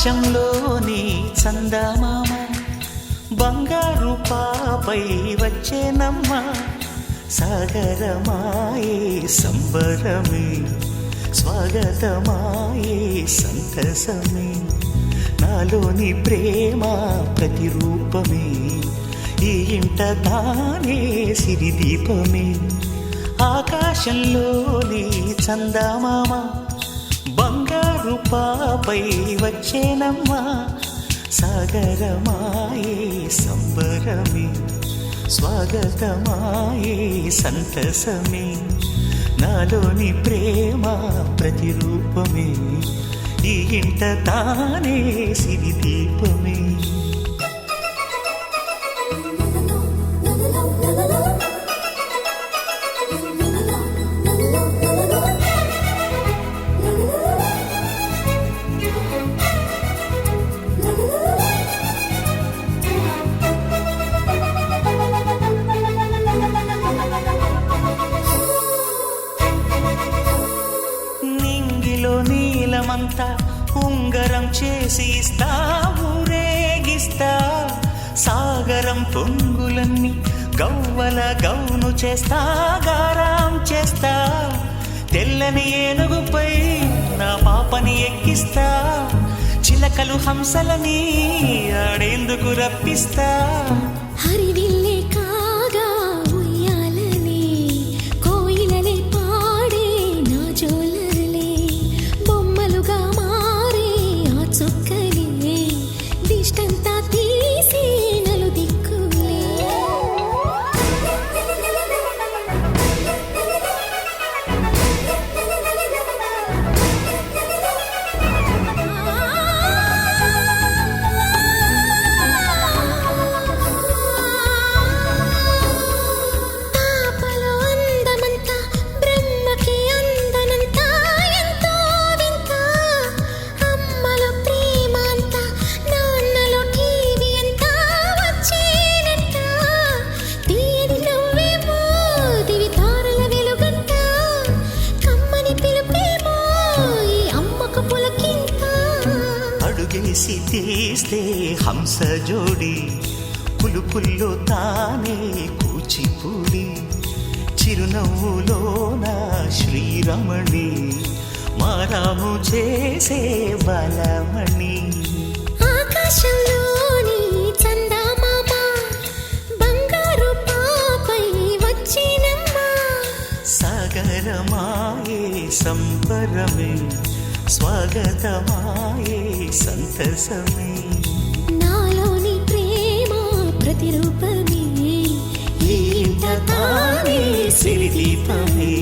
ఆకాశంలోని చందమామ బంగారు పాపై వచ్చేనమ్మ సాగరమాయే సంబరమే స్వాగతమాయే సంతసమే నాలోని ప్రేమ ప్రతిరూపమే ఈ ఇంట తానే సిరిదీపమే ఆకాశంలోని చందమామ బంగారు పాపై వచ్చేనమ్మా సాగరమాయే సంబరమే స్వాగతమాయే సంతసమే నాలోని ప్రేమ ప్రతిరూపమే ఈ ఇంట తానే సిరిదీపమే నీలమంతా ఉంగరం చేసి ఇస్తా ఊరేగిస్తా సాగరం పొంగులన్నీ గవ్వల గౌను చేస్తా గారాం చేస్తా తెల్లని ఏనుగుపై నా పాపని ఎక్కిస్తా చిలకలు హంసలని ఆడేందుకు రప్పిస్తా హరివిల్లే కాగా ఉయ్యాలనే కోయిలలే పాడే నా జోలలే బొమ్మలుగా మారే ఆ చొక్కలే దిష్టంతా తీసి నలు దిక్కులే అడుగేసి తీస్తే హంస జోడి పులుపుల్లో తానే కూచిపూడి చిరునవ్వులోన శ్రీరమణి మారాము చేసే బలమణి ఆకాశంలోని చందమామ బంగారు పాపై వచ్చినమ్మా సాగరమాయే సంబరమే స్వాగతమాయే సంతసమే నాలోని ప్రేమ ప్రతిరూపమే ఈ ఇంట తానే సిరిదీపమే